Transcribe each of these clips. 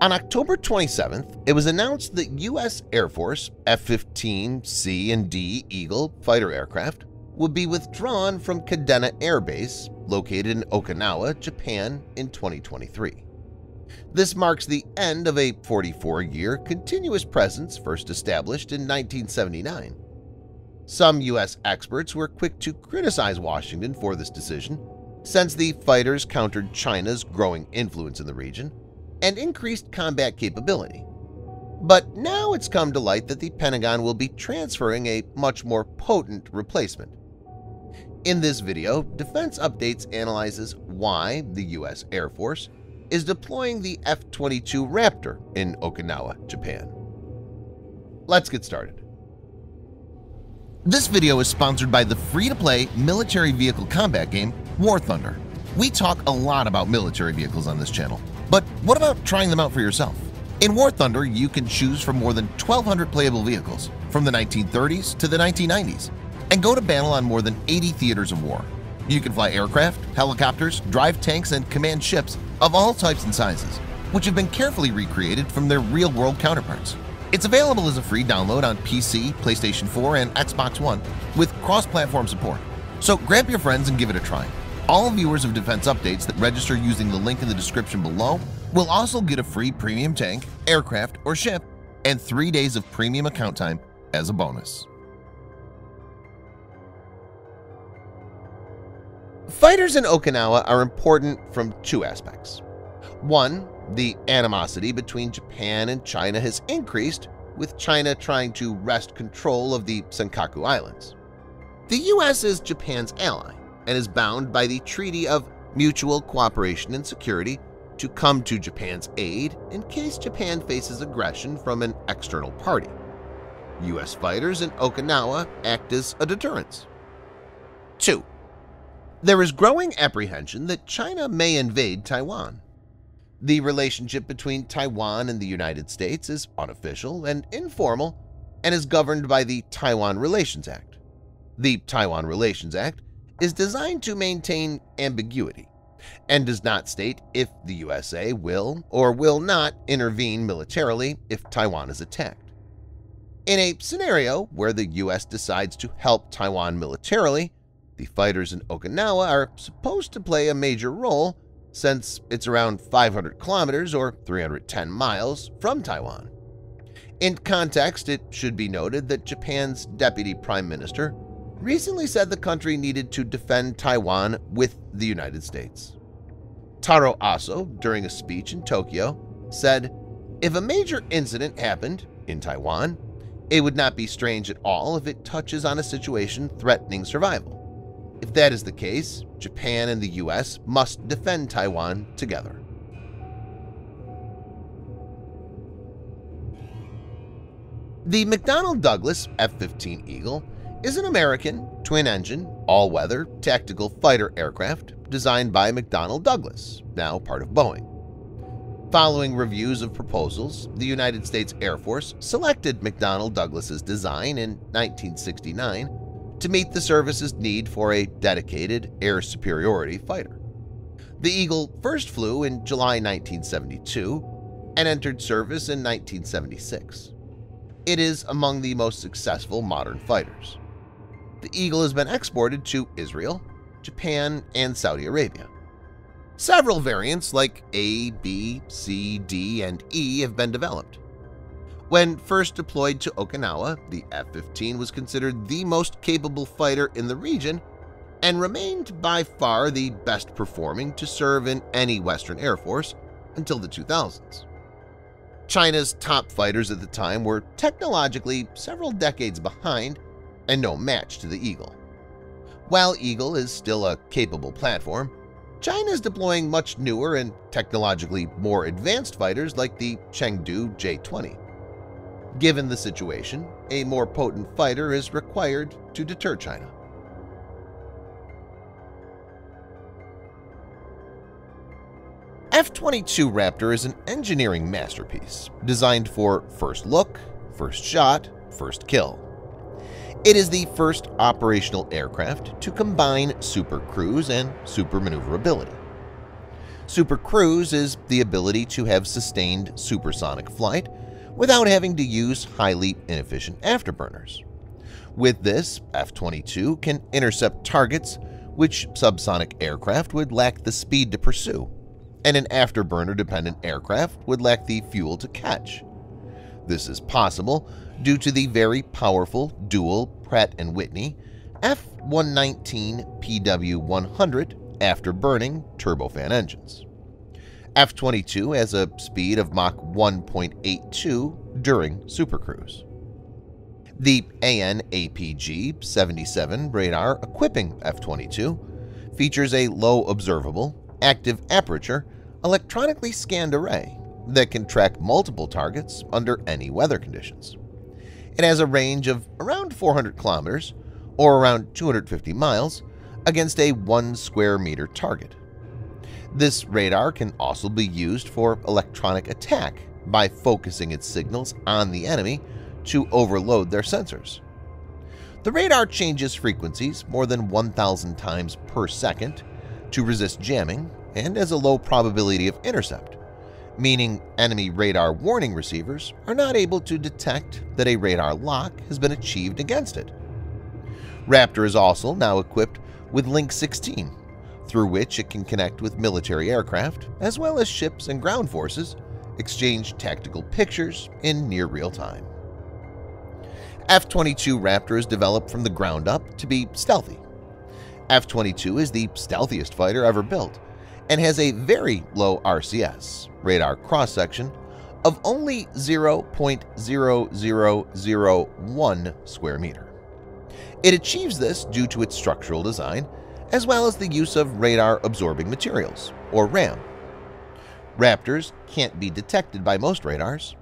On October 27th, it was announced that U.S. Air Force F-15C and D Eagle fighter aircraft would be withdrawn from Kadena Air Base, located in Okinawa, Japan, in 2023. This marks the end of a 44-year continuous presence first established in 1979. Some U.S. experts were quick to criticize Washington for this decision, since the fighters countered China's growing influence in the region and increased combat capability. But now it's come to light that the Pentagon will be transferring a much more potent replacement. In this video, Defense Updates analyzes why the U.S. Air Force is deploying the F-22 Raptor in Okinawa, Japan. Let's get started. This video is sponsored by the free-to-play military vehicle combat game War Thunder. We talk a lot about military vehicles on this channel, but what about trying them out for yourself? In War Thunder, you can choose from more than 1,200 playable vehicles from the 1930s to the 1990s and go to battle on more than 80 theaters of war. You can fly aircraft, helicopters, drive tanks, and command ships of all types and sizes, which have been carefully recreated from their real-world counterparts. It's available as a free download on PC, PlayStation 4, and Xbox One with cross-platform support. So grab your friends and give it a try. All viewers of Defense Updates that register using the link in the description below will also get a free premium tank, aircraft, or ship and 3 days of premium account time as a bonus. Fighters in Okinawa are important from two aspects. One, the animosity between Japan and China has increased, with China trying to wrest control of the Senkaku Islands. The U.S. is Japan's ally and is bound by the Treaty of Mutual Cooperation and Security to come to Japan's aid in case Japan faces aggression from an external party. U.S. fighters in Okinawa act as a deterrence. 2. There is growing apprehension that China may invade Taiwan. The relationship between Taiwan and the United States is unofficial and informal and is governed by the Taiwan Relations Act. The Taiwan Relations Act is designed to maintain ambiguity and does not state if the USA will or will not intervene militarily if Taiwan is attacked. In a scenario where the U.S. decides to help Taiwan militarily, the fighters in Okinawa are supposed to play a major role since it's around 500 kilometers or 310 miles from Taiwan. In context, it should be noted that Japan's Deputy Prime Minister recently said the country needed to defend Taiwan with the United States. Taro Aso, during a speech in Tokyo, said, "If a major incident happened in Taiwan, it would not be strange at all if it touches on a situation threatening survival. If that is the case, Japan and the U.S. must defend Taiwan together." The McDonnell Douglas F-15 Eagle is an American, twin-engine, all-weather tactical fighter aircraft designed by McDonnell Douglas, now part of Boeing. Following reviews of proposals, the United States Air Force selected McDonnell Douglas's design in 1969 to meet the service's need for a dedicated air superiority fighter. The Eagle first flew in July 1972 and entered service in 1976. It is among the most successful modern fighters. The Eagle has been exported to Israel, Japan, and Saudi Arabia. Several variants like A, B, C, D, and E have been developed. When first deployed to Okinawa, the F-15 was considered the most capable fighter in the region and remained by far the best performing to serve in any Western Air Force until the 2000s. China's top fighters at the time were technologically several decades behind and no match to the Eagle. While Eagle is still a capable platform, China is deploying much newer and technologically more advanced fighters like the Chengdu J-20. Given the situation, a more potent fighter is required to deter China. F-22 Raptor is an engineering masterpiece designed for first look, first shot, first kill. It is the first operational aircraft to combine super cruise and super maneuverability. Supercruise is the ability to have sustained supersonic flight without having to use highly inefficient afterburners. With this, F-22 can intercept targets which subsonic aircraft would lack the speed to pursue, and an afterburner-dependent aircraft would lack the fuel to catch. This is possible due to the very powerful dual Pratt & Whitney F-119 PW100 afterburning turbofan engines. F-22 has a speed of Mach 1.82 during supercruise. The AN/APG-77 radar equipping F-22 features a low observable, active aperture, electronically scanned array that can track multiple targets under any weather conditions. It has a range of around 400 kilometers or around 250 miles against a 1 square meter target. This radar can also be used for electronic attack by focusing its signals on the enemy to overload their sensors. The radar changes frequencies more than 1,000 times per second to resist jamming and has a low probability of intercept, meaning enemy radar warning receivers are not able to detect that a radar lock has been achieved against it. Raptor is also now equipped with Link 16, through which it can connect with military aircraft as well as ships and ground forces, exchange tactical pictures in near real time. F-22 Raptor is developed from the ground up to be stealthy. F-22 is the stealthiest fighter ever built and has a very low RCS, radar cross-section, of only 0.0001 square meter. It achieves this due to its structural design as well as the use of radar-absorbing materials, or RAM. Raptors can't be detected by most radars.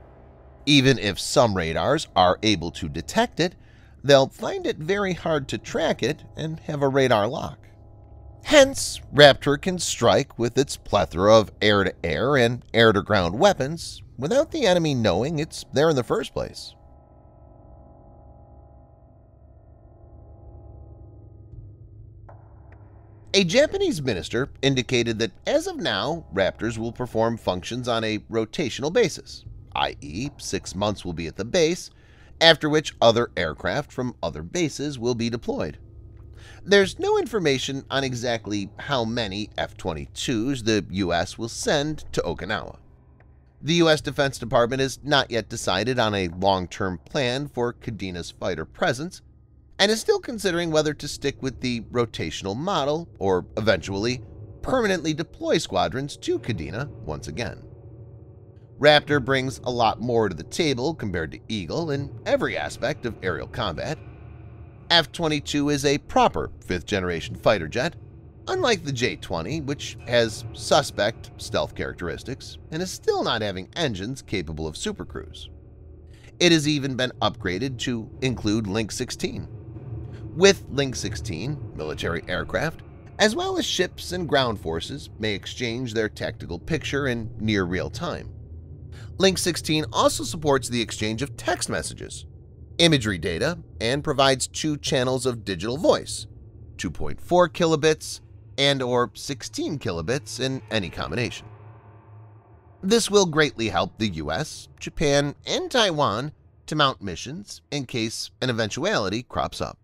Even if some radars are able to detect it, they'll find it very hard to track it and have a radar lock. Hence, Raptor can strike with its plethora of air-to-air and air-to-ground weapons without the enemy knowing it's there in the first place. A Japanese minister indicated that as of now, Raptors will perform functions on a rotational basis, i.e., 6 months will be at the base, after which other aircraft from other bases will be deployed. There's no information on exactly how many F-22s the U.S. will send to Okinawa. The U.S. Defense Department has not yet decided on a long-term plan for Kadena's fighter presence and is still considering whether to stick with the rotational model or eventually permanently deploy squadrons to Kadena once again. Raptor brings a lot more to the table compared to Eagle in every aspect of aerial combat. F-22 is a proper 5th-generation fighter jet, unlike the J-20, which has suspect stealth characteristics and is still not having engines capable of supercruise. It has even been upgraded to include Link 16. With Link 16, military aircraft, as well as ships and ground forces, may exchange their tactical picture in near real time. Link 16 also supports the exchange of text messages, imagery data, and provides 2 channels of digital voice, 2.4 kilobits and/or 16 kilobits in any combination. This will greatly help the US, Japan, and Taiwan to mount missions in case an eventuality crops up.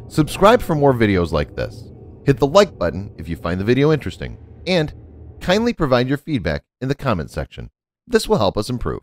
Subscribe for more videos like this. Hit the like button if you find the video interesting, and kindly provide your feedback in the comment section. This will help us improve.